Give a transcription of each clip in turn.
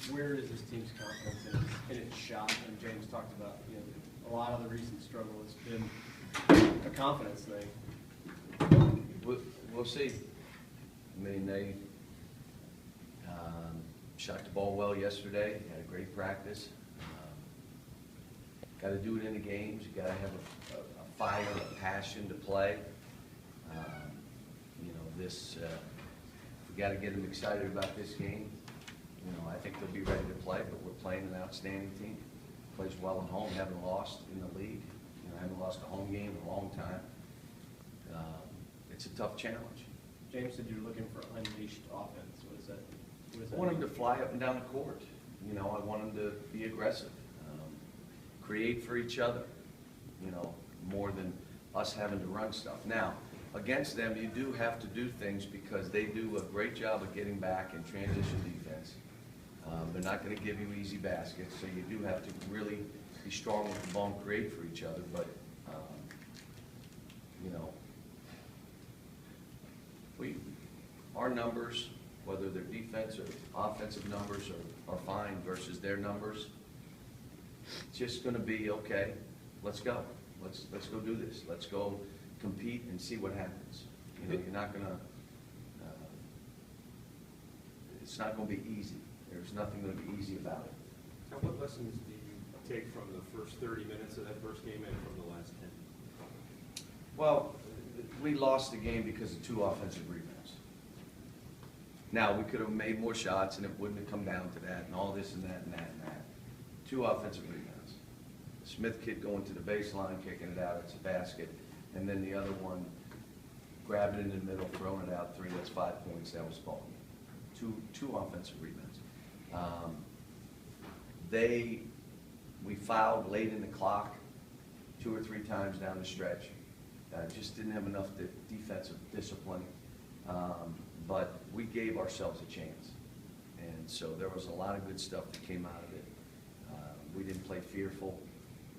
where is this team's confidence in its shot? And James talked about, a lot of the recent struggle has been a confidence thing. We'll see. I mean, they shot the ball well yesterday, had a great practice. Got to do it in the games. You got to have a fire, a passion to play. We got to get them excited about this game. I think they'll be ready to play, but we're playing an outstanding team. Plays well at home, haven't lost in the league. Haven't lost a home game in a long time. It's a tough challenge. James said you're looking for unleashed offense. What is that? I want them to fly up and down the court. I want them to be aggressive, create for each other, more than us having to run stuff. Now, against them, you do have to do things because they do a great job of getting back in transition defense. They're not going to give you easy baskets, so you do have to really be strong with the ball and create for each other. But, our numbers, whether they're defense or offensive numbers, are fine versus their numbers. It's just going to be, okay, let's go. Let's go do this. Let's go compete and see what happens. You're not going to, it's not going to be easy. There's nothing going to be easy about it. Now, what lessons do you take from the first 30 minutes of that first game and from the last 10? Well, we lost the game because of 2 offensive rebounds. Now, we could have made more shots and it wouldn't have come down to that and all this and that and that and that. 2 offensive rebounds. The Smith kid going to the baseline, kicking it out, it's a basket. And then the other one, grabbing it in the middle, throwing it out, 3, that's 5 points, that was ball. Two offensive rebounds. We fouled late in the clock 2 or 3 times down the stretch. Just didn't have enough defensive discipline, but we gave ourselves a chance. And so there was a lot of good stuff that came out of it. We didn't play fearful.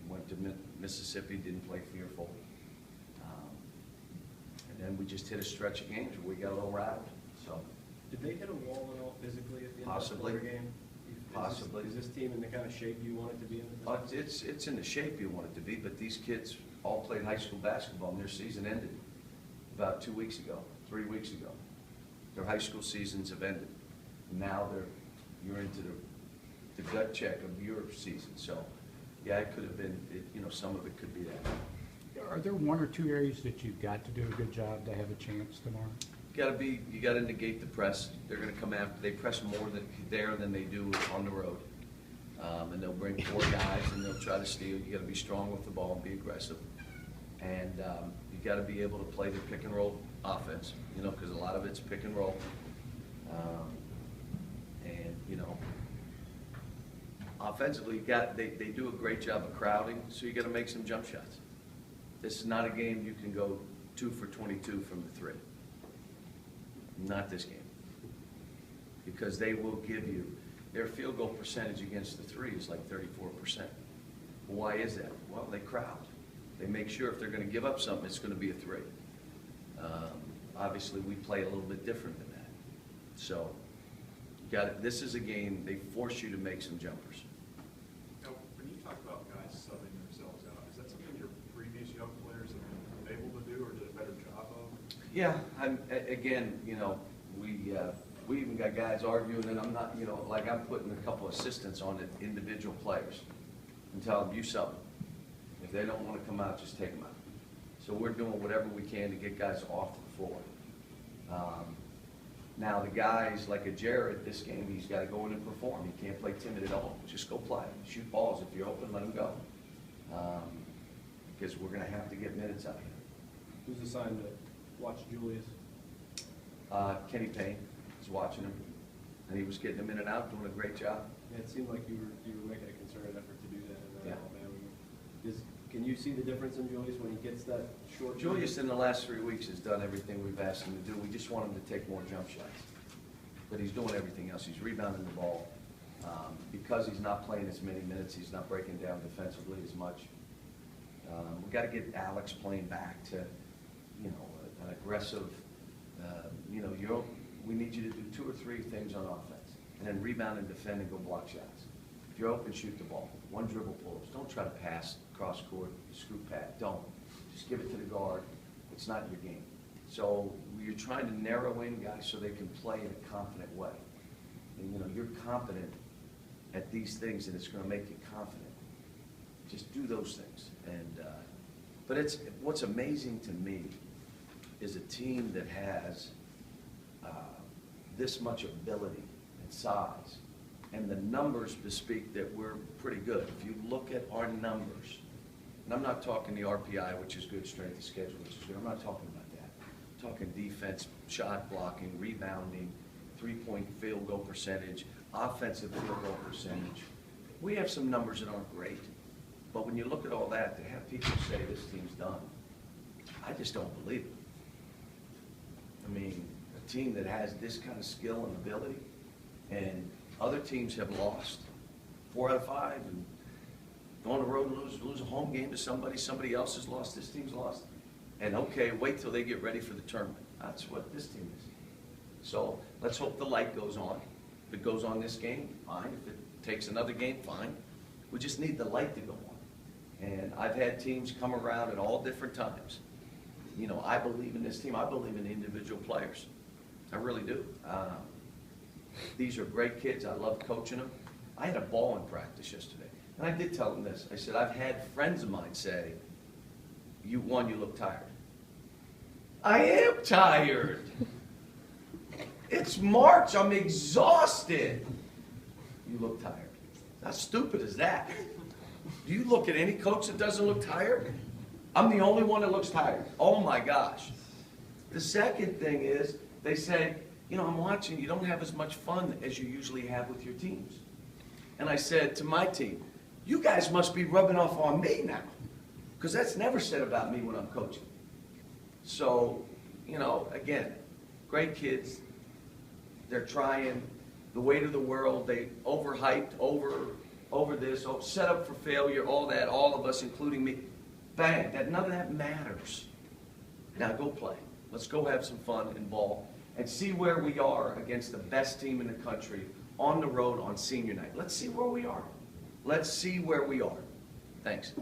We went to Mississippi, didn't play fearful. And then we just hit a stretch of games where we got a little rattled. So, did they hit a wall at all physically at the end possibly of the game? Possibly. Is this team in the kind of shape you want it to be in? It's in the shape you want it to be, but these kids all played high school basketball and their season ended about 2 weeks ago, 3 weeks ago. Their high school seasons have ended. Now you're into the gut check of your season. So, yeah, it could have been, some of it could be that. Are there 1 or 2 areas that you've got to do a good job to have a chance tomorrow? You got to negate the press. They're going to come after. They press more than they do on the road, and they'll bring 4 guys and they'll try to steal. You got to be strong with the ball and be aggressive, and you got to be able to play the pick and roll offense. Because a lot of it's pick and roll, and offensively, they do a great job of crowding. So you got to make some jump shots. This is not a game you can go 2 for 22 from the 3. Not this game. Because they will give you, their field goal percentage against the 3 is like 34%. Why is that? Well, they crowd. They make sure if they're going to give up something, it's going to be a 3. Obviously, we play a little bit different than that. So, this is a game, they force you to make some jumpers. Now, when you talk about guys subbing themselves out, is that something your previous young players have been able to do or did a better job of? Yeah, again, we even got guys arguing, and I'm not, like I'm putting a couple assistants on it, individual players, and tell them, you sub them. If they don't want to come out, just take them out. So we're doing whatever we can to get guys off the floor. Now the guys, like a Jared, this game, he's got to go in and perform. He can't play timid at all. Just go play. Shoot balls. If you're open, let him go. Because we're going to have to get minutes out of him. Who's assigned to watch Julius? Kenny Payne is watching him, and he was getting him in and out, doing a great job. Yeah, it seemed like you were making a concerted effort to do that in Yeah. Alabama. Can you see the difference in Julius when he gets that short? Julius in the last 3 weeks has done everything we've asked him to do. We just want him to take more jump shots. But he's doing everything else. He's rebounding the ball. Because he's not playing as many minutes, he's not breaking down defensively as much. We've got to get Alex playing back to, an aggressive, we need you to do 2 or 3 things on offense. and then rebound and defend and go block shots. If you're open, shoot the ball. One dribble pulls. Don't try to pass cross court, scoop pat. Don't. Just give it to the guard. It's not your game. So you're trying to narrow in guys so they can play in a confident way. And, you know, you're competent at these things, and it's going to make you confident. Just do those things. And but what's amazing to me is a team that has this much ability and size, and the numbers bespeak that we're pretty good. If you look at our numbers, and I'm not talking the RPI, which is good, strength of schedule, which is good. I'm not talking about that. I'm talking defense, shot blocking, rebounding, three-point field goal percentage, offensive field goal percentage. We have some numbers that aren't great, but when you look at all that, to have people say this team's done, I just don't believe it. I mean, a team that has this kind of skill and ability, and other teams have lost 4 out of 5, and go on the road and lose a home game to somebody else has lost, this team's lost. And okay, wait till they get ready for the tournament. That's what this team is. So let's hope the light goes on. If it goes on this game, fine. If it takes another game, fine. We just need the light to go on. And I've had teams come around at all different times. You know, I believe in this team. I believe in the individual players. I really do. These are great kids. I love coaching them. I had a ball in practice yesterday. And I did tell them this. I said, I've had friends of mine say, you look tired. I am tired. It's March. I'm exhausted. You look tired. How stupid is that? Do you look at any coach that doesn't look tired? I'm the only one that looks tired. Oh my gosh. The second thing is, they say, you know, I'm watching, you don't have as much fun as you usually have with your teams. And I said to my team, you guys must be rubbing off on me now, because that's never said about me when I'm coaching. So, you know, again, great kids. They're trying. The weight of the world, they overhyped, over this, set up for failure, all that, all of us, including me. Bang, none of that matters. Now go play. Let's go have some fun and ball and see where we are against the best team in the country on the road on senior night. Let's see where we are. Let's see where we are. Thanks.